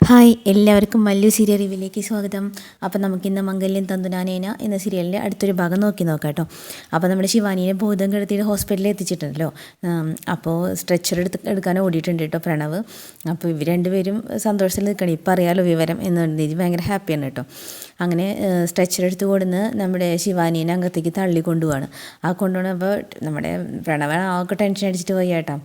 Hi, എല്ലാവർക്കും Mallu serial റിവ്യൂവിലേക്ക് സ്വാഗതം. അപ്പോൾ നമുക്കിന്ന് മംഗല്യം തന്തുനാനേന എന്ന സീരിയലിൻ്റെ അടുത്തൊരു ഭാഗം നോക്കാം കേട്ടോ. അപ്പോൾ നമ്മുടെ ശിവാനിയെ ബോധം കെടുത്തിയിട്ട് ഹോസ്പിറ്റലിൽ എത്തിച്ചിട്ടുണ്ടല്ലോ. അപ്പോൾ സ്ട്രെച്ചർ എടുക്കാൻ ഓടിയിട്ടുണ്ട് കേട്ടോ പ്രണവ്. അപ്പോൾ ഇവർ രണ്ടുപേരും സന്തോഷത്തിൽ നിൽക്കണം. ഇപ്പോൾ അറിയാലോ വിവരം എന്നുകൊണ്ട് ഇത് ഭയങ്കര ഹാപ്പിയാണ് കേട്ടോ. അങ്ങനെ സ്ട്രെച്ചർ എടുത്ത് കൊടുന്ന് നമ്മുടെ ശിവാനീനെ അകത്തേക്ക് തള്ളി കൊണ്ടുപോവാണ്. കൊണ്ടുപോകുമ്പോൾ നമ്മുടെ പ്രണവ് ആകെ ടെൻഷൻ അടിച്ചിട്ട് പോയി കേട്ടോ.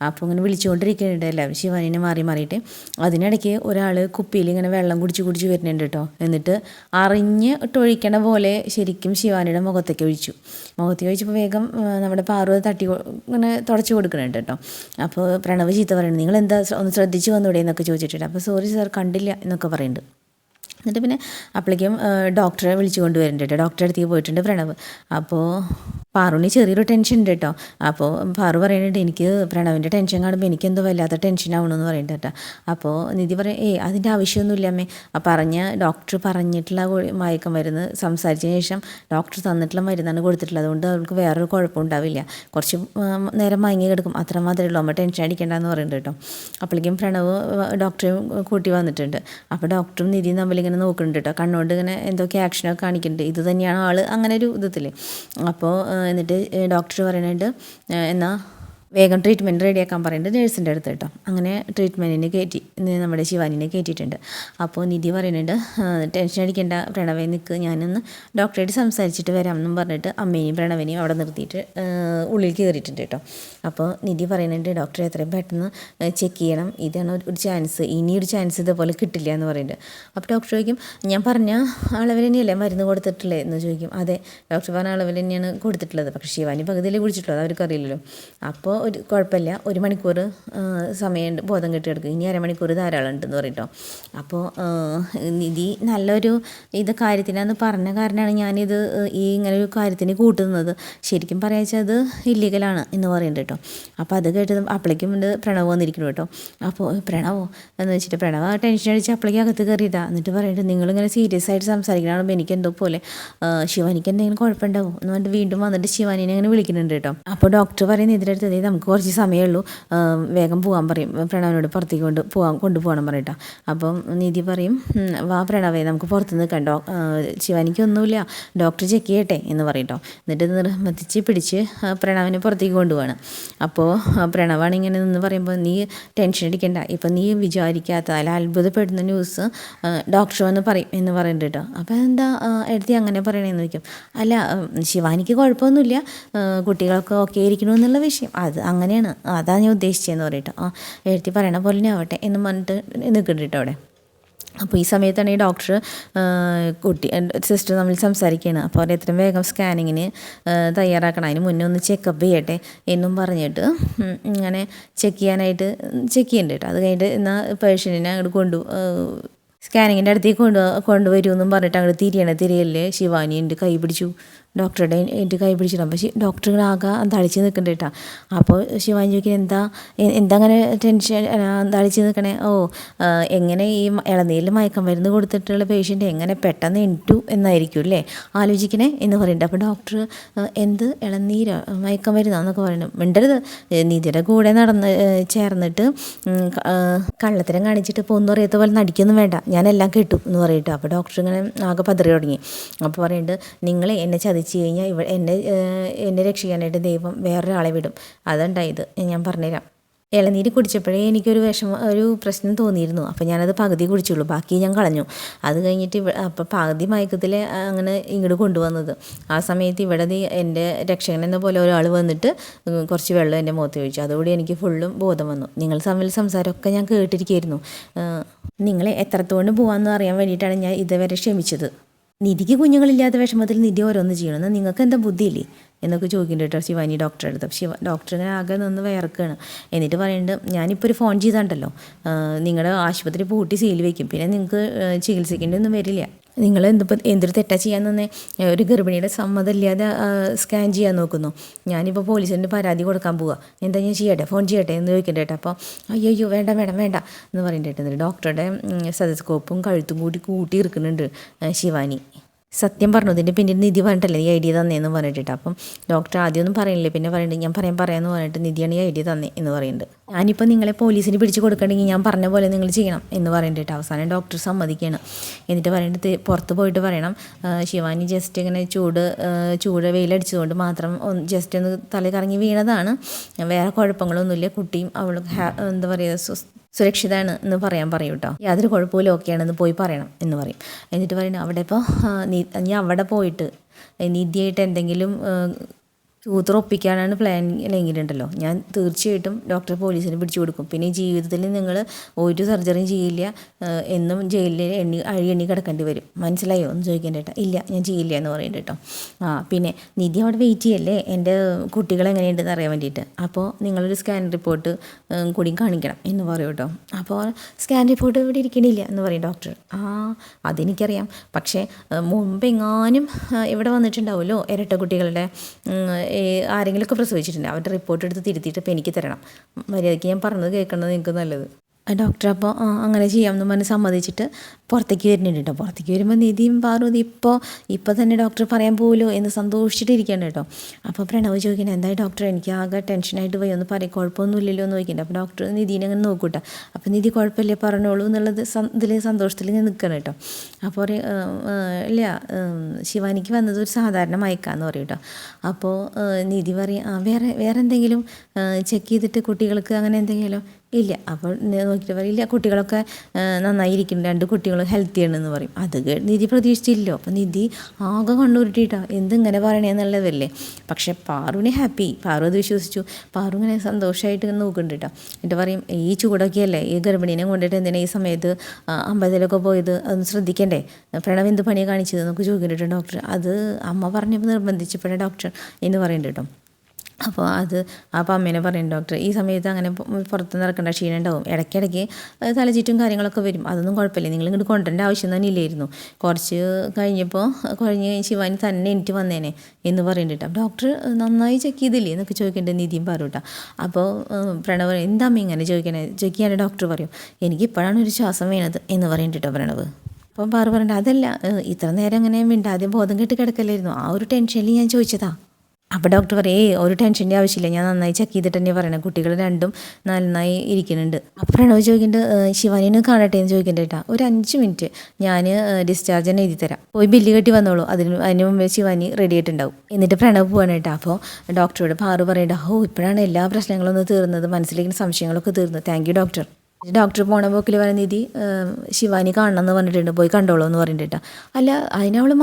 അപ്പോൾ ഇങ്ങനെ വിളിച്ചുകൊണ്ടിരിക്കുന്നുണ്ട് എല്ലാവരും ശിവാനീനെ മാറിയിട്ട്. അതിനിടയ്ക്ക് ഒരാൾ കുപ്പിയിൽ ഇങ്ങനെ വെള്ളം കുടിച്ച് വരുന്നുണ്ട് കേട്ടോ. എന്നിട്ട് അറിഞ്ഞ് ഒഴിക്കണ പോലെ ശരിക്കും ശിവാനിയുടെ മുഖത്തേക്ക് ഒഴിച്ചപ്പോൾ വേഗം നമ്മുടെ പാറു ഇങ്ങനെ തുടച്ച് കൊടുക്കുന്നുണ്ട് കേട്ടോ. അപ്പോൾ പ്രണവ് ചീത്ത പറയുന്നുണ്ട്, നിങ്ങൾ എന്താ ഒന്ന് ശ്രദ്ധിച്ച് വന്നൂടെ എന്നൊക്കെ ചോദിച്ചിട്ടുണ്ട്. അപ്പോൾ സോറി സാർ, കണ്ടില്ല എന്നൊക്കെ പറയുന്നുണ്ട്. എന്നിട്ട് പിന്നെ അപ്പോഴേക്കും ഡോക്ടറെ വിളിച്ചു കൊണ്ടുവരുന്നുണ്ട് കേട്ടോ. ഡോക്ടറെ അടുത്തേക്ക് പോയിട്ടുണ്ട് പ്രണവ്. അപ്പോൾ പാറുവിന് ചെറിയൊരു ടെൻഷൻ ഉണ്ട് കേട്ടോ. അപ്പോൾ പാറു പറയുന്നുണ്ട്, എനിക്ക് പ്രണവിൻ്റെ ടെൻഷൻ കാണുമ്പോൾ എനിക്കെന്തോ വല്ലാത്ത ടെൻഷൻ ആവണമെന്ന് പറയുന്നുണ്ട് കേട്ടോ. അപ്പോൾ നിധി പറയും, അതിൻ്റെ ആവശ്യമൊന്നുമില്ല അമ്മേ. ഡോക്ടർ പറഞ്ഞിട്ടുള്ള മയക്കുമരുന്ന് സംസാരിച്ചതിന് ശേഷം ഡോക്ടർ തന്നിട്ടുള്ള മരുന്നാണ് കൊടുത്തിട്ടുള്ളത്. അതുകൊണ്ട് അവൾക്ക് വേറൊരു കുഴപ്പമുണ്ടാവില്ല. കുറച്ച് നേരം മയങ്ങി കിടക്കും, അത്ര മാത്രമേ ഉള്ളൂ, അമ്മ ടെൻഷൻ അടിക്കേണ്ടെന്ന് പറയുന്നുണ്ട് കേട്ടോ. അപ്പോഴേക്കും പ്രണവ് ഡോക്ടറെയും കൂട്ടി വന്നിട്ടുണ്ട്. അപ്പോൾ ഡോക്ടറും നിധിയും തമ്മിലിങ്ങനെ നോക്കുന്നുണ്ട് കേട്ടോ. കണ്ണുകൊണ്ട് ഇങ്ങനെ എന്തൊക്കെ ആക്ഷനൊക്കെ കാണിക്കുന്നുണ്ട്. ഇത് തന്നെയാണ് ആൾ, അങ്ങനെ ഒരു ഇതില്ലേ. അപ്പോൾ എന്നിട്ട് ഡോക്ടർ പറയുന്നുണ്ട്, എന്നാൽ വേഗം ട്രീറ്റ്മെൻറ്റ് റെഡിയാക്കാൻ പറയുന്നുണ്ട് നേഴ്സിൻ്റെ അടുത്ത് കേട്ടോ. അങ്ങനെ ട്രീറ്റ്മെൻറ്റിന് കയറ്റി നമ്മുടെ ശിവാനിനെ കയറ്റിയിട്ടുണ്ട്. അപ്പോൾ നിധി പറയുന്നുണ്ട്, ടെൻഷൻ അടിക്കേണ്ട പ്രണവേ, നിൽക്ക്, ഞാനൊന്ന് ഡോക്ടറായിട്ട് സംസാരിച്ചിട്ട് വരാമെന്നും പറഞ്ഞിട്ട് അമ്മേനെയും പ്രണവിനെയും അവിടെ നിർത്തിയിട്ട് ഉള്ളിൽ കയറിയിട്ടുണ്ട് കേട്ടോ. അപ്പോൾ നിധി പറയുന്നുണ്ട്, ഡോക്ടറെ എത്രയും പെട്ടെന്ന് ചെക്ക് ചെയ്യണം, ഇതാണ് ഒരു ചാൻസ്, ഇനിയൊരു ചാൻസ് ഇതേപോലെ കിട്ടില്ല എന്ന് പറയുന്നുണ്ട്. അപ്പോൾ ഡോക്ടർ ചോദിക്കും, ഞാൻ പറഞ്ഞ അളവിൽ തന്നെയല്ലേ മരുന്ന് കൊടുത്തിട്ടുള്ളത് എന്ന് ചോദിക്കും. അതെ, ഡോക്ടർ പറഞ്ഞ അളവിൽ തന്നെയാണ് കൊടുത്തിട്ടുള്ളത്, പക്ഷേ ശിവാനി പകുതിയിലേ കുടിച്ചിട്ടുള്ളത്, അവർക്കറിയില്ലല്ലോ. അപ്പോൾ ഒരു കുഴപ്പമില്ല, 1 മണിക്കൂർ സമയമുണ്ട് ബോധം കെട്ടി കിടക്കുക, ഇനി അരമണിക്കൂർ ധാരാളം ഉണ്ടെന്ന് പറയട്ടോ. അപ്പോൾ നിധി നല്ലൊരു കാര്യത്തിനാന്ന് പറഞ്ഞ കാരണമാണ് ഞാനിത് ഇങ്ങനെ ഒരു കാര്യത്തിന് കൂട്ടുന്നത്. ശരിക്കും പറയാച്ചാൽ അത് ഇല്ലീഗലാണ് എന്ന് പറയുന്നുണ്ട് കേട്ടോ. അപ്പോൾ അത് കേട്ടത് അപ്പോഴേക്കും ഉണ്ട് പ്രണവ് വന്നിരിക്കുന്നു കേട്ടോ. അപ്പോൾ പ്രണവോ എന്ന് വെച്ചിട്ട് പ്രണവ് ടെൻഷൻ അടിച്ച് അപ്പോഴേക്കും അകത്ത് കയറിയതാ. എന്നിട്ട് പറയുന്നുണ്ട്, നിങ്ങളിങ്ങനെ സീരിയസ് ആയിട്ട് സംസാരിക്കണമെങ്കിൽ എനിക്ക് എന്തോ പോലെ ശിവാനിക്ക് എന്തെങ്കിലും കുഴപ്പമുണ്ടാവും എന്ന് പറഞ്ഞിട്ട് വീണ്ടും വന്നിട്ട് ശിവാനിനെ അങ്ങനെ വിളിക്കുന്നുണ്ട് കേട്ടോ. അപ്പോൾ ഡോക്ടർ പറയുന്നത് ഇതിൻ്റെ അടുത്ത് നമുക്ക് കുറച്ച് സമയമുള്ളൂ, വേഗം പോകാൻ പറയും പ്രണവിനോട്, പുറത്തേക്ക് കൊണ്ടുപോകണം പറയട്ടോ. അപ്പം നിധി പറയും, വാ പ്രണവേ, നമുക്ക് പുറത്ത് നിൽക്കാം, ശിവാനിക്കൊന്നുമില്ല, ഡോക്ടർ ചെക്ക് ചെയ്യട്ടെ എന്ന് പറയട്ടോ. എന്നിട്ട് നിർബന്ധിച്ച് പിടിച്ച് പ്രണവിനെ പുറത്തേക്ക് കൊണ്ടുപോകണം. അപ്പോൾ പ്രണവാണ് ഇങ്ങനെ നിന്ന് പറയുമ്പോൾ, നീ ടെൻഷൻ അടിക്കണ്ട, ഇപ്പം നീ വിചാരിക്കാത്ത അല്ല അത്ഭുതപ്പെടുന്ന ന്യൂസ് ഡോക്ടർ വന്ന് പറയും എന്ന് പറയുന്നുണ്ട് കേട്ടോ. അപ്പോൾ എന്താ എടുത്തി അങ്ങനെ പറയണേന്ന് ചോദിക്കും. അല്ല, ശിവാനിക്ക് കുഴപ്പമൊന്നുമില്ല, കുട്ടികളൊക്കെ ഓക്കെ ഇരിക്കണമെന്നുള്ള വിഷയം, അത് അങ്ങനെയാണ്, അതാണ് ഞാൻ ഉദ്ദേശിച്ചതെന്ന് പറയട്ടോ. എഴുത്തി പറയണ പോലെ തന്നെ ആവട്ടെ എന്ന് പറഞ്ഞിട്ട് നിൽക്കുന്നുണ്ട് കേട്ടോ അവിടെ. അപ്പോൾ ഈ സമയത്താണ് ഈ ഡോക്ടർ സിസ്റ്റർ തമ്മിൽ സംസാരിക്കുകയാണ്. അപ്പോൾ അവർ എത്രയും വേഗം സ്കാനിങ്ങിന് തയ്യാറാക്കണം, അതിന് മുന്നേ ഒന്ന് ചെക്കപ്പ് ചെയ്യട്ടെ എന്നും പറഞ്ഞിട്ട് ഇങ്ങനെ ചെക്ക് ചെയ്യുന്നുണ്ട് കേട്ടോ. അത് കഴിഞ്ഞിട്ട് എന്നാൽ പേഷ്യൻറ്റിനെ അങ്ങോട്ട് സ്കാനിങ്ങിൻ്റെ അടുത്തേക്ക് കൊണ്ടുവരുമെന്നും പറഞ്ഞിട്ട് അങ്ങോട്ട് തിരിയല്ലേ ശിവാനി എൻ്റെ കൈ പിടിച്ചു, ഡോക്ടറുടെ എൻ്റെ കൈ പിടിച്ചിട്ട്. അപ്പോൾ ഡോക്ടർ ആകെ തളിച്ച് നിൽക്കുന്നുണ്ട് കേട്ടോ. അപ്പോൾ ശിവാനി ചോദിക്കുന്നത്, എന്താ അങ്ങനെ ടെൻഷൻ തളിച്ച് നിൽക്കണേ? എങ്ങനെ ഈ ഇളനീരിൽ മയക്കുമരുന്ന് കൊടുത്തിട്ടുള്ള പേഷ്യൻ്റ് എങ്ങനെ പെട്ടെന്ന് എണീറ്റു എന്നായിരിക്കും അല്ലേ ആലോചിക്കണേ എന്ന് പറയുന്നുണ്ട്. അപ്പോൾ ഡോക്ടർ, എന്ത് ഇളനീരോ മയക്കുമരുന്നാന്നൊക്കെ പറയുന്നു, മിണ്ടരുത്, നിധിയുടെ കൂടെ ചേർന്നിട്ട് കള്ളത്തരം കാണിച്ചിട്ട് ഇപ്പോൾ ഒന്നും അറിയാത്ത പോലെ നടിക്കൊന്നും വേണ്ട, ഞാനെല്ലാം കേട്ടു എന്ന് പറയട്ടോ. അപ്പോൾ ഡോക്ടർ ഇങ്ങനെ ആകെ പതറി തുടങ്ങി. അപ്പോൾ പറയുന്നുണ്ട്, നിങ്ങൾ എന്നെ ചതിച്ച് കഴിഞ്ഞാൽ എന്നെ രക്ഷിക്കാനായിട്ട് ദൈവം വേറൊരാളെ വിടും, അതുണ്ടായത് ഞാൻ പറഞ്ഞുതരാം. ഇളനീര് കുടിച്ചപ്പോഴേ എനിക്കൊരു ഒരു പ്രശ്നം തോന്നിയിരുന്നു. അപ്പോൾ ഞാനത് പകുതി കുടിച്ചുള്ളൂ, ബാക്കി ഞാൻ കളഞ്ഞു. അത് കഴിഞ്ഞിട്ട് അപ്പോൾ പകുതി മയക്കത്തിൽ അങ്ങനെ ഇങ്ങോട്ട് കൊണ്ടുവന്നത്. ആ സമയത്ത് ഇവിടെ എൻ്റെ രക്ഷകൻ എന്ന പോലെ ഒരാൾ വന്നിട്ട് കുറച്ച് വെള്ളം എൻ്റെ മുഖത്ത് ഒഴിച്ചു. അതോടെ എനിക്ക് ഫുള്ളും ബോധം വന്നു. നിങ്ങൾ തമ്മിൽ സംസാരമൊക്കെ ഞാൻ കേട്ടിരിക്കുകയായിരുന്നു. നിങ്ങളെ എത്രത്തോണ്ട് പോകാമെന്ന് അറിയാൻ വേണ്ടിയിട്ടാണ് ഞാൻ ഇതുവരെ ക്ഷമിച്ചത്. നിധിക്ക് കുഞ്ഞുങ്ങളില്ലാത്ത വിഷമത്തിൽ നിധി ഓരോന്ന് ചെയ്യണമെന്ന് നിങ്ങൾക്ക് എന്താ ബുദ്ധിയില്ലേ എന്നൊക്കെ ചോദിക്കുന്നുണ്ട് കേട്ടോ ശിവാനി ഡോക്ടറെ അടുത്ത്. ഡോക്ടർ ഇങ്ങനെ ആകെ നിന്ന് വിയർക്കുകയാണ്. എന്നിട്ട് പറയുന്നുണ്ട്, ഞാനിപ്പോൾ ഒരു ഫോൺ ചെയ്താണ്ടല്ലോ, നിങ്ങളുടെ ആശുപത്രി പൂട്ടി സീൽ വയ്ക്കും, പിന്നെ നിങ്ങൾക്ക് ചികിത്സിക്കേണ്ടി ഒന്നും വരില്ല. നിങ്ങൾ എന്തൊരു തെറ്റാ ചെയ്യാൻ തന്നെ ഒരു ഗർഭിണിയുടെ സമ്മതമില്ലാതെ സ്കാൻ ചെയ്യാൻ നോക്കുന്നു. ഞാനിപ്പോൾ പോലീസിന് പരാതി കൊടുക്കാൻ പോവുക, എന്താ ഞാൻ ചെയ്യട്ടെ, ഫോൺ ചെയ്യട്ടെ എന്ന് ചോദിക്കട്ടെ കേട്ടോ. അപ്പോൾ അയ്യോ വേണ്ട എന്ന് പറയുന്നുണ്ട്. ഡോക്ടറുടെ സ്റ്റെതസ്കോപ്പും കഴുത്തും കൂട്ടി ഇറുക്കുന്നുണ്ട് ശിവാനി. സത്യം പറഞ്ഞു, ഇതിൻ്റെ പിന്നീട് നിധി പറഞ്ഞിട്ടല്ലേ ഈ ഐഡിയ തന്നേന്ന് പറഞ്ഞിട്ട്. അപ്പം ഡോക്ടർ ആദ്യമൊന്നും പറയില്ലേ, പിന്നെ പറയുന്നുണ്ട്, ഞാൻ പറയാമെന്ന് പറഞ്ഞിട്ട് നിധിയാണ് ഈ ഐഡിയ തന്നെ എന്ന് പറയുന്നുണ്ട്. ഞാനിപ്പോൾ നിങ്ങളെ പോലീസിന് പിടിച്ച് കൊടുക്കണമെങ്കിൽ ഞാൻ പറഞ്ഞ പോലെ നിങ്ങൾ ചെയ്യണം എന്ന് പറയേണ്ടിട്ട് അവസാനം ഡോക്ടർ സമ്മതിക്കണം. എന്നിട്ട് പറയേണ്ടത് പുറത്ത് പോയിട്ട് പറയണം, ശിവാനി ജസ്റ്റ് ഇങ്ങനെ ചൂട് വെയിലടിച്ചതുകൊണ്ട് മാത്രം ജസ്റ്റ് ഒന്ന് തല കറങ്ങി വീണതാണ്, വേറെ കുഴപ്പങ്ങളൊന്നുമില്ല, കുട്ടിയും അവൾ എന്താ പറയുക സുരക്ഷിതമാണ് എന്ന് പറയൂ കേട്ടോ, യാതൊരു കുഴപ്പമില്ല, ഓക്കെയാണെന്ന് പോയി പറയണം എന്ന് പറയും. എന്നിട്ട് പറയണം അവിടെ ഇപ്പോൾ നീ അവിടെ പോയിട്ട് നിധിയായിട്ട് എന്തെങ്കിലും സൂത്രൊപ്പിക്കാനാണ് പ്ലാൻ ഉണ്ടല്ലോ, ഞാൻ തീർച്ചയായിട്ടും ഡോക്ടറെ പോലീസിന് പിടിച്ചു കൊടുക്കും. പിന്നെ ഈ ജീവിതത്തിൽ നിങ്ങൾ ഒരു സർജറിയും ചെയ്യില്ല, എന്നും ജയിലിൽ എണ്ണി കിടക്കേണ്ടി വരും, മനസ്സിലായോ എന്ന് ചോദിക്കേണ്ട കേട്ടോ. ഇല്ല ഞാൻ ചെയ്യില്ല എന്ന് പറയുന്നുണ്ട് കേട്ടോ. പിന്നെ നിധി അവിടെ വെയിറ്റ് ചെയ്യല്ലേ എൻ്റെ കുട്ടികൾ എങ്ങനെയുണ്ടെന്ന് അറിയാൻ വേണ്ടിയിട്ട്, അപ്പോൾ നിങ്ങളൊരു സ്കാൻ റിപ്പോർട്ട് കൂടി കാണിക്കണം എന്ന് പറയും കേട്ടോ. അപ്പോൾ സ്കാൻ റിപ്പോർട്ട് ഇവിടെ ഇരിക്കണില്ല എന്ന് പറയും ഡോക്ടർ. അതെനിക്കറിയാം, പക്ഷേ മുമ്പെങ്ങാനും ഇവിടെ വന്നിട്ടുണ്ടാവുമല്ലോ ഇരട്ട കുട്ടികളുടെ ആരെങ്കിലുമൊക്കെ പ്രസവിച്ചിട്ടുണ്ട്, അവരുടെ റിപ്പോർട്ട് എടുത്ത് തിരുത്തിയിട്ട് ഇപ്പോൾ എനിക്ക് തരണം, മര്യാദയ്ക്ക് ഞാൻ പറഞ്ഞത് കേൾക്കുന്നത് നിങ്ങൾക്ക് നല്ലത്. ഡോക്ടർ അപ്പോൾ അങ്ങനെ ചെയ്യാമെന്ന് പറഞ്ഞ് സമ്മതിച്ചിട്ട് പുറത്തേക്ക് വരുന്നുണ്ട് കേട്ടോ. പുറത്തേക്ക് വരുമ്പോൾ നിധിയും പാർവതി ഇപ്പോൾ തന്നെ ഡോക്ടർ പറയാൻ പോലോ എന്ന് സന്തോഷിച്ചിട്ടിരിക്കുകയാണ് കേട്ടോ. അപ്പോൾ പ്രണവ് ചോദിക്കുന്നത് എന്തായി ഡോക്ടർ, എനിക്ക് ആകെ ടെൻഷനായിട്ട് പോയി, ഒന്ന് പറയും കുഴപ്പമൊന്നുമില്ലല്ലോ എന്ന് ചോദിക്കുന്നുണ്ട്. അപ്പോൾ ഡോക്ടർ നിധീനെ അങ്ങനെ നോക്കൂട്ടോ. അപ്പോൾ നിധി കുഴപ്പമില്ല പറഞ്ഞോളൂ എന്നുള്ളത് ഇതിൽ സന്തോഷത്തിൽ ഞാൻ നിൽക്കണം കേട്ടോ. അപ്പോൾ ഇല്ല ശിവാനിക്ക് വന്നത് ഒരു സാധാരണ മയക്കാന്ന് പറയും കേട്ടോ. അപ്പോൾ നിധി പറയും വേറെ എന്തെങ്കിലും ചെക്ക് ചെയ്തിട്ട് കുട്ടികൾക്ക് അങ്ങനെ എന്തെങ്കിലും ഇല്ല. അപ്പോൾ നോക്കിയിട്ട് പറയും ഇല്ല കുട്ടികളൊക്കെ നന്നായിരിക്കുന്നു, 2 കുട്ടികളും ഹെൽത്തി ആണെന്ന് പറയും. അത് നിധി പ്രതീക്ഷിച്ചില്ലോ. അപ്പോൾ നിധി ആകെ കണ്ണുരുട്ടിയിട്ടാ എന്തിങ്ങനെ പറയണേന്നുള്ളതല്ലേ. പക്ഷെ പാറുവിനെ ഹാപ്പി, പാറു അത് വിശ്വസിച്ചു. പാറു ഇങ്ങനെ സന്തോഷമായിട്ട് നോക്കുന്നുണ്ട് കേട്ടോ. എന്നിട്ട് പറയും ഈ ചൂടൊക്കെ അല്ലേ, ഈ ഗർഭിണീനെ കൊണ്ടിട്ട് എന്തിനാ ഈ സമയത്ത് അമ്പലത്തിലൊക്കെ പോയത്, അതൊന്ന് ശ്രദ്ധിക്കണ്ടേ, പ്രണവ് എന്ത് പണിയാണ് കാണിച്ചത് എന്നൊക്കെ ചോദിക്കുന്നുണ്ട് ഡോക്ടർ. അത് അമ്മ പറഞ്ഞപ്പോൾ നിർബന്ധിച്ചപ്പോഴേ ഡോക്ടർ എന്ന് പറയുന്നുണ്ട് കേട്ടോ. അപ്പോൾ അമ്മേനെ പറയും ഡോക്ടർ ഈ സമയത്ത് അങ്ങനെ പുറത്ത് നടക്കേണ്ട ക്ഷീണം ഉണ്ടാവും, ഇടയ്ക്കിടയ്ക്ക് തലചുറ്റും കാര്യങ്ങളൊക്കെ വരും, അതൊന്നും കുഴപ്പമില്ല, നിങ്ങൾ ഇങ്ങോട്ട് കൊണ്ടുവരേണ്ട ആവശ്യം തന്നെ ഇല്ലായിരുന്നു, കുറച്ച് കഴിഞ്ഞ് ശിവാനി തന്നെ എനിക്ക് വന്നേനെ എന്ന് പറയുന്നുണ്ട്. അപ്പോൾ ഡോക്ടർ നന്നായി ചെക്ക് ചെയ്തില്ലേ എന്നൊക്കെ ചോദിക്കേണ്ടത് നിധിയും പറയൂട്ടാ. അപ്പോൾ പ്രണവ് എന്താ അമ്മ ഇങ്ങനെ ചോദിക്കാണ്ട് ഡോക്ടർ പറയും എനിക്കിപ്പോഴാണ് ഒരു ശ്വാസം വീണത് എന്ന് പറയുന്നുണ്ട് പ്രണവ്. അപ്പം പറയണ്ട അതല്ല ഇത്ര നേരം അങ്ങനെ മിണ്ടാതെ ബോധം കെട്ട് കിടക്കല്ലായിരുന്നു, ആ ഒരു ടെൻഷനിൽ ഞാൻ ചോദിച്ചതാ. അപ്പോൾ ഡോക്ടർ പറയും ഒരു ടെൻഷൻ്റെ ആവശ്യമില്ല, ഞാൻ നന്നായി ചെക്ക് ചെയ്തിട്ട് തന്നെ പറയണം, കുട്ടികൾ 2 നന്നായി ഇരിക്കുന്നുണ്ട്. അപ്പോൾ പ്രണവ് ചോദിക്കുന്നുണ്ട് ശിവാനിനെ കാണട്ടെ എന്ന് ചോദിക്കുന്നുണ്ട് കേട്ടോ. ഒരു 5 മിനിറ്റ് ഞാൻ ഡിസ്ചാർജ് തന്നെ എഴുതി തരാം, പോയി ബില്ല് കെട്ടി വന്നോളൂ, അതിന് മുമ്പേ ശിവാനി റെഡി ആയിട്ടുണ്ടാവും. എന്നിട്ട് പ്രണവ് പോവാണ് കേട്ടോ. അപ്പോൾ ഡോക്ടറോട് പാറു പറയണ്ട ഇപ്പോഴാണ് എല്ലാ പ്രശ്നങ്ങളൊന്നും തീർന്നത്, മനസ്സിലേക്ക് സംശയങ്ങളൊക്കെ തീർന്നു, താങ്ക് യു ഡോക്ടർ. ഡോക്ടർ പോണ പോക്കിൽ പറയുന്ന നിധി ശിവാനി കാണണം എന്ന് പറഞ്ഞിട്ടുണ്ട്, പോയി കണ്ടോളൂ എന്ന് പറഞ്ഞിട്ടാ. അല്ല അതിനവൾ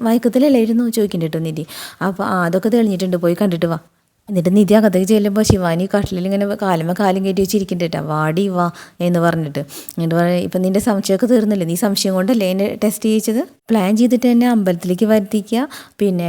മയക്കത്തിലല്ലായിരുന്നു ചോദിക്കുന്നുണ്ട് നിധി. അപ്പോൾ അതൊക്കെ തെളിഞ്ഞിട്ടുണ്ട്, പോയി കണ്ടിട്ട് വാ. എന്നിട്ട് നിധി അകത്തേക്ക് ചെല്ലുമ്പോൾ ശിവാനി കട്ടിലിൽ ഇങ്ങനെ കാലും കയറ്റി വെച്ചിരിക്കുന്നുണ്ട്, വാടി വാ എന്ന് പറഞ്ഞിട്ട്. എന്നിട്ട് പറയും ഇപ്പം നിൻ്റെ സംശയമൊക്കെ തീർന്നില്ലേ, നീ സംശയം കൊണ്ടല്ലേ എന്നെ ടെസ്റ്റ് ചെയ്യിച്ചത്, പ്ലാൻ ചെയ്തിട്ട് തന്നെ അമ്പലത്തിലേക്ക് വരുത്തിക്കുക, പിന്നെ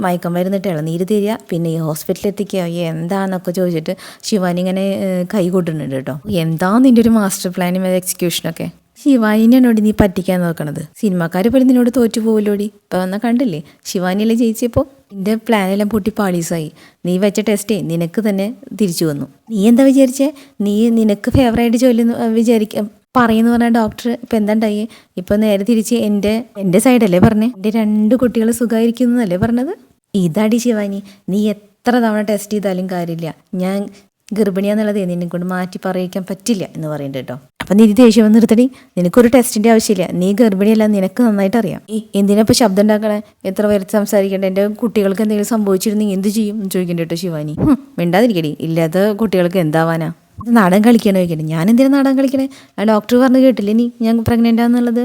മയക്കം വരുന്നിട്ട് ഇളനീര് തരിക, പിന്നെ ഈ ഹോസ്പിറ്റലിൽ എത്തിക്കുക, എന്താണെന്നൊക്കെ ചോദിച്ചിട്ട് ശിവാനി ഇങ്ങനെ കൈ കൂട്ടുന്നുണ്ട് കേട്ടോ. എന്താ നിൻ്റെ ഒരു മാസ്റ്റർ പ്ലാനും എക്സിക്യൂഷനൊക്കെ, ശിവാനിനോട് നീ പറ്റിക്കാൻ നോക്കണത്, സിനിമാക്കാർ പോലും നിന്നോട് തോറ്റു പോവില്ലോടി, ഇപ്പം വന്നാൽ കണ്ടില്ലേ ശിവാനിയല്ലേ ജയിച്ചപ്പോൾ നിൻ്റെ പ്ലാനെല്ലാം പൊട്ടി പാളീസായി, നീ വെച്ച ടെസ്റ്റ് നിനക്ക് തന്നെ തിരിച്ചു വന്നു, നീ എന്താ വിചാരിച്ചേ, നിനക്ക് ഫേവറായിട്ട് പറയുന്നു പറഞ്ഞാൽ ഡോക്ടർ ഇപ്പം എന്താണ്ടായി, ഇപ്പം നേരെ തിരിച്ച് എൻ്റെ സൈഡല്ലേ പറഞ്ഞേ, എൻ്റെ 2 കുട്ടികൾ സുഖമായിരിക്കുന്നതല്ലേ പറഞ്ഞത്. ഇതാടി ശിവാനി, നീ എത്ര തവണ ടെസ്റ്റ് ചെയ്താലും കാര്യമില്ല, ഞാൻ ഗർഭിണിയാന്നുള്ളത് നിന്നെ കൊണ്ട് മാറ്റി പറയിക്കാൻ പറ്റില്ല എന്ന് പറയുന്നുണ്ട് കേട്ടോ. അപ്പം നിധി ദേഷ്യം നിർത്തടി, നിനക്കൊരു ടെസ്റ്റിൻ്റെ ആവശ്യമില്ല, നീ ഗർഭിണിയല്ല, നിനക്ക് നന്നായിട്ട് അറിയാം, എന്തിനാ ഇപ്പോൾ ശബ്ദം ഉണ്ടാക്കണേ, എത്ര പേർക്ക് സംസാരിക്കണ്ടേ, എൻ്റെ കുട്ടികൾക്ക് എന്തെങ്കിലും സംഭവിച്ചിരുന്നെങ്കിൽ എന്ത് ചെയ്യും എന്ന് ചോദിക്കണ്ട കേട്ടോ ശിവാനി. മിണ്ടാതിരിക്കടി, ഇല്ലാത്ത കുട്ടികൾക്ക് എന്താവാനാ, നാടൻ കളിക്കണോ ചോദിക്കണ്ടേ, ഞാൻ എന്തിനാ നാടൻ കളിക്കണേ, ആ ഡോക്ടർ പറഞ്ഞ് കേട്ടില്ലേ നീ ഞാൻ പ്രഗ്നൻ്റാന്നുള്ളത്,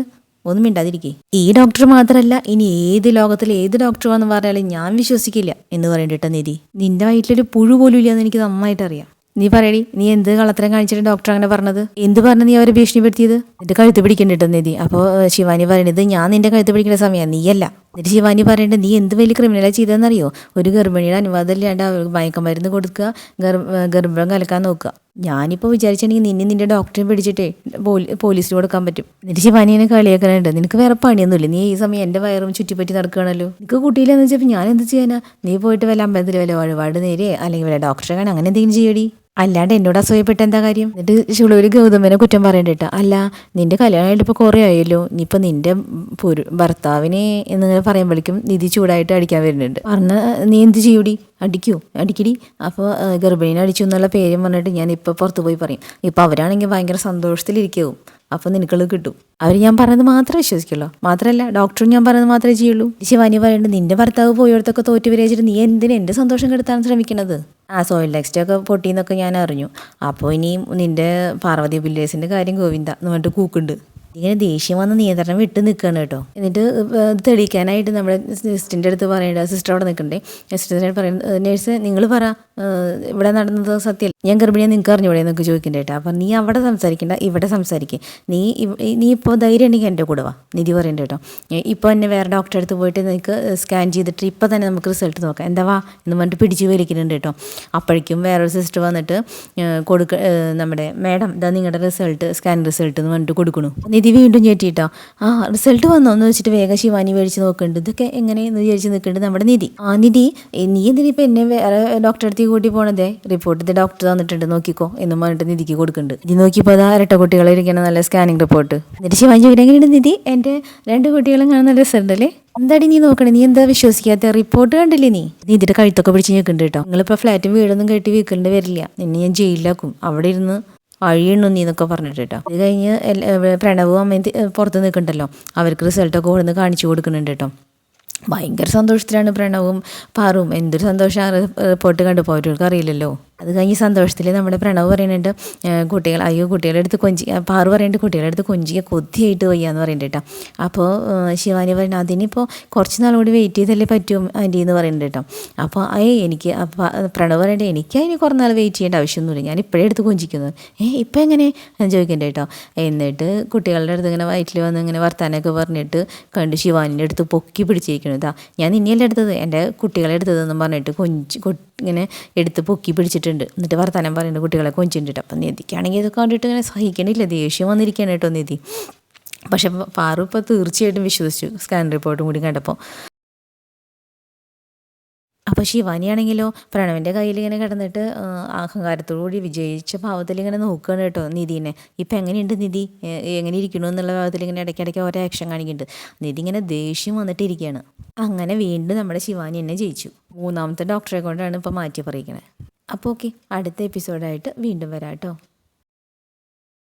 ഒന്നും മിണ്ടാതിരിക്കേ. ഈ ഡോക്ടർ മാത്രമല്ല ഇനി ഏത് ലോകത്തിൽ ഏത് ഡോക്ടർ വന്ന് പറഞ്ഞാലും ഞാൻ വിശ്വസിക്കില്ല എന്ന് പറയണ്ടിട്ട നിധി. നിന്റെ വയറ്റിലൊരു പുഴു പോലും ഇല്ല എന്ന് എനിക്ക് നന്നായിട്ട് അറിയാം, നീ പറയടി, നീ എന്ത് കള്ളത്തരം കാണിച്ചിട്ട് ഡോക്ടർ അങ്ങനെ പറഞ്ഞത്, എന്ത് പറഞ്ഞ് നീ അവരെ ഭീഷണിപ്പെടുത്തിയത്, എന്നിട്ട് കഴുത്ത് പിടിക്കണ്ടിട്ടോ നിധി. അപ്പോൾ ശിവാനി പറയണത് ഞാൻ നിന്റെ കഴുത്ത് പിടിക്കുന്ന സമയം നീയല്ല. എന്നിട്ട് ശിവാനി പറയേണ്ടത് നീ എന്ത് വലിയ ക്രിമിനലാണ് ചെയ്തതെന്നറിയോ, ഒരു ഗർഭിണിയുടെ അനുവാദം ഇല്ലാണ്ട് മയക്കമരുന്ന് കൊടുക്കുക, ഗർഭം കലക്കാൻ നോക്കുക. ഞാനിപ്പോൾ വിചാരിച്ചിട്ടുണ്ടെങ്കിൽ നിന്റെ ഡോക്ടറെ പിടിച്ചിട്ടേ പോലീസിൽ കൊടുക്കാൻ പറ്റും. എന്നിട്ട് ശിവാനിനെ കളിയാക്കാനുണ്ട്, നിനക്ക് വേറെ പണിയൊന്നുമില്ല, നീ ഈ സമയം എൻ്റെ വയറും ചുറ്റിപ്പറ്റി നടക്കുകയാണല്ലോ, നിനക്ക് കുട്ടിയില്ലെന്ന് വെച്ചപ്പോൾ ഞാൻ എന്ത് ചെയ്യാനാ, നീ പോയിട്ട് വല്ല അമ്പലത്തിൽ വല്ല വഴിപാട് നേരെ അല്ലെങ്കിൽ വല്ല ഡോക്ടറെ കാണാൻ അങ്ങനെ എന്തെങ്കിലും ചെയ്യടി. അല്ലാണ്ട് എന്നോട് അസൂയപ്പെട്ട എന്താ കാര്യം? എന്നിട്ട് ശിവളൂര് ഗൗതമനെ കുറ്റം പറയണ്ടിട്ട്, അല്ല നിന്റെ കല്യാണമായിട്ട് ഇപ്പോൾ കുറേ ആയല്ലോ, ഇനിയിപ്പോൾ നിന്റെ ഭർത്താവിനെ എന്നിങ്ങനെ പറയുമ്പോഴേക്കും നിധി ചൂടായിട്ട് അടിക്കാൻ വരുന്നുണ്ട്. പറഞ്ഞ നീ എന്ത് ചെയ്യൂടി? അടിക്കടി. അപ്പോൾ ഗർഭിണീനെ അടിച്ചു എന്നുള്ള പേരും പറഞ്ഞിട്ട് ഞാൻ ഇപ്പോൾ പുറത്ത് പോയി പറയും. ഇപ്പോൾ അവരാണെങ്കിൽ ഭയങ്കര സന്തോഷത്തിലിരിക്കും. അപ്പോൾ നിനക്കുള്ളത് കിട്ടും. അവർ ഞാൻ പറയുന്നത് മാത്രമേ വിശ്വസിക്കുള്ളൂ. മാത്രമല്ല ഡോക്ടറും ഞാൻ പറയുന്നത് മാത്രമേ ചെയ്യുള്ളൂ. ശിവാനി പറയുന്നുണ്ട്, നിന്റെ ഭർത്താവ് പോയടത്തൊക്കെ തോറ്റു വിരയിച്ചിട്ട് നീ എന്തിന് എൻ്റെ സന്തോഷം കെടുത്താൻ ശ്രമിക്കുന്നത്? സോയിൽ ടെക്സ്റ്റൊക്കെ പൊട്ടിയെന്നൊക്കെ ഞാൻ അറിഞ്ഞു. അപ്പോൾ ഇനിയും നിന്റെ പാർവതി ബില്ലേഴ്സിൻ്റെ കാര്യം ഗോവിന്ദ എന്ന് പറഞ്ഞിട്ട് കൂക്കുണ്ട്. ഇങ്ങനെ ദേഷ്യം വന്ന് നിയന്ത്രണം വിട്ട് നിൽക്കുകയാണ് കേട്ടോ. എന്നിട്ട് തെളിയിക്കാനായിട്ട് നമ്മുടെ സിസ്റ്ററിൻ്റെ അടുത്ത് പറയേണ്ടത്, സിസ്റ്റർ അവിടെ നിൽക്കണ്ടേ, സിസ്റ്ററിനോട് പറയുന്നത്, നേഴ്സ് നിങ്ങൾ പറ ഇവിടെ നടന്നത് സത്യം, ഞാൻ ഗർഭിണിയെ നിങ്ങൾക്ക് അറിഞ്ഞൂടെ എന്നൊക്കെ ചോദിക്കണ്ട കേട്ടോ. അപ്പം നീ അവിടെ സംസാരിക്കണ്ട, ഇവിടെ സംസാരിക്കുക. നീ ഇപ്പോൾ ധൈര്യം ഉണ്ടെങ്കിൽ എൻ്റെ കൂടെ വാ, നിധി പറയണ്ട കേട്ടോ. ഇപ്പോൾ എന്നെ വേറെ ഡോക്ടറെ അടുത്ത് പോയിട്ട് നിങ്ങൾക്ക് സ്കാൻ ചെയ്തിട്ട് ഇപ്പോൾ തന്നെ നമുക്ക് റിസൾട്ട് നോക്കാം, എന്താ വാ എന്ന് പറഞ്ഞിട്ട് പിടിച്ച് വലിക്കുന്നുണ്ട് കേട്ടോ. അപ്പോഴേക്കും വേറൊരു സിസ്റ്റർ വന്നിട്ട് നമ്മുടെ മാഡം ഇതാ നിങ്ങളുടെ റിസൾട്ട്, സ്കാൻ റിസൾട്ട് എന്ന് പറഞ്ഞിട്ട് കൊടുക്കണു. നിധി വീണ്ടും ചേട്ടിട്ടോ, റിസൾട്ട് വന്നോ എന്ന് വെച്ചിട്ട് വേഗം ശിവാനി മേടിച്ച് നോക്കുന്നുണ്ട്. ഇതൊക്കെ എങ്ങനെയെന്ന് വിചാരിച്ച് നിൽക്കുന്നുണ്ട് നമ്മുടെ നിധി. നിധി നീ എന്തിനിപ്പോൾ എന്നെ വേറെ ഡോക്ടറെ അടുത്ത് കൂട്ടി പോണതേ, റിപ്പോർട്ട് ഇത് ഡോക്ടർ തന്നിട്ടുണ്ട് നോക്കിക്കോ എന്ന് പറഞ്ഞിട്ട് നിധിക്ക് കൊടുക്കുന്നുണ്ട്. നിധി നോക്കിയപ്പോൾ അതാ ഇരട്ട കുട്ടികളെ ഇരിക്കണം നല്ല സ്കാനിങ് റിപ്പോർട്ട്. എന്നിട്ട് ശിവാനി ചോദിക്കാൻ, എങ്ങനെയുണ്ട് നിധി, എൻ്റെ 2 കുട്ടികളും കാണുന്ന റിസൾട്ട് അല്ലേ, എന്താടി നീ നോക്കണേ, നീ എന്താ വിശ്വസിക്കാത്ത, റിപ്പോർട്ട് കണ്ടില്ലേ നീ? ഇതിന്റെ കഴുത്തൊക്കെ പിടിച്ച് നിൽക്കുന്നുണ്ട് കേട്ടോ. നിങ്ങളിപ്പോൾ ഫ്ലാറ്റും വീടൊന്നും കെട്ടി വീക്കേണ്ടി വരില്ല, നിന്നെ ഞാൻ ജയിലിലാക്കും, അവിടെ ഇരുന്ന് അഴിയണ്ണു നീ എന്നൊക്കെ പറഞ്ഞിട്ട് കേട്ടോ. ഇത് കഴിഞ്ഞ് പ്രണവും അമ്മയും പുറത്ത് നിൽക്കണ്ടല്ലോ, അവർക്ക് റിസൾട്ടൊക്കെ കൊടുന്ന് കാണിച്ചു കൊടുക്കുന്നുണ്ട് കേട്ടോ. ഭയങ്കര സന്തോഷത്തിലാണ് പ്രണവും പാറും. എന്തൊരു സന്തോഷമാണ് റിപ്പോർട്ട് കണ്ടപ്പോൾ, അവർക്ക് അറിയില്ലല്ലോ. അത് കഴിഞ്ഞ് സന്തോഷത്തിൽ നമ്മുടെ പ്രണവ് പറയുന്നുണ്ട്, കുട്ടികളെ അടുത്ത് പാറു പറയുന്നുണ്ട്, കുട്ടികളെ അടുത്ത് കൊഞ്ചിക്കുക കൊതിയായിട്ട് വയ്യാന്ന് പറയുന്നുണ്ട് കേട്ടോ. അപ്പോൾ ശിവാനി പറയുന്നത്, അതിനിപ്പോൾ കുറച്ച് നാൾ കൂടി വെയിറ്റ് ചെയ്തല്ലേ പറ്റും ആൻറ്റി എന്ന് പറയുന്നുണ്ട് കേട്ടോ. അപ്പോൾ എനിക്ക് പ്രണവ് പറയുന്നുണ്ട്, എനിക്ക് അതിന് കുറേ നാൾ വെയിറ്റ് ചെയ്യേണ്ട ആവശ്യമൊന്നുമില്ല, ഞാൻ ഇപ്പോഴേ എടുത്ത് കൊഞ്ചിക്കുന്നത്. ഇപ്പം എങ്ങനെ ഞാൻ ചോദിക്കണ്ടേ കേട്ടോ. എന്നിട്ട് കുട്ടികളുടെ അടുത്ത് ഇങ്ങനെ വയറ്റിൽ വന്ന് ഇങ്ങനെ വർത്താനൊക്കെ പറഞ്ഞിട്ട് കണ്ട് ശിവാനിൻ്റെ അടുത്ത് പൊക്കി പിടിച്ചിരിക്കുന്നതാ, ഞാൻ നിന്നെയല്ല എടുത്തത്, എൻ്റെ കുട്ടികളെ എടുത്തതെന്നും പറഞ്ഞിട്ട് ഇങ്ങനെ എടുത്ത് പൊക്കി പിടിച്ചിട്ടുണ്ട്. എന്നിട്ട് വർത്താനം പറയുന്നുണ്ട്, കുട്ടികളെ കൊഞ്ചിട്ടുണ്ട്. അപ്പം നിധിക്കാണെങ്കിൽ ഇതൊക്കെ കണ്ടിട്ട് ഇങ്ങനെ സഹിക്കണില്ല, ദേഷ്യം വന്നിരിക്കുകയാണ് കേട്ടോ നിധി. പക്ഷെ പാറു ഇപ്പോൾ തീർച്ചയായിട്ടും വിശ്വസിച്ചു സ്കാൻ റിപ്പോർട്ടും കൂടി കണ്ടപ്പോൾ. അപ്പോൾ ശിവാനിയാണെങ്കിലോ പ്രണവിൻ്റെ കയ്യിൽ ഇങ്ങനെ കിടന്നിട്ട് അഹങ്കാരത്തോടുകൂടി വിജയിച്ച ഭാവത്തിൽ ഇങ്ങനെ നോക്കുകയാണ് കേട്ടോ നിധിനെ. ഇപ്പം എങ്ങനെയുണ്ട് നിധി, എങ്ങനെ ഇരിക്കണു എന്നുള്ള ഭാവത്തിൽ ഇങ്ങനെ ഇടയ്ക്കിടയ്ക്ക് ഓരോ ആക്ഷൻ കാണിക്കുന്നുണ്ട്. നിധി ഇങ്ങനെ ദേഷ്യം വന്നിട്ടിരിക്കുകയാണ്. അങ്ങനെ വീണ്ടും നമ്മുടെ ശിവാനി എന്നെ ജയിച്ചു. 3ാമത്തെ ഡോക്ടറെ കൊണ്ടാണ് ഇപ്പോൾ മാറ്റി പറയിക്കണേ. അപ്പോൾ ഓക്കെ, അടുത്ത എപ്പിസോഡായിട്ട് വീണ്ടും വരാം കേട്ടോ.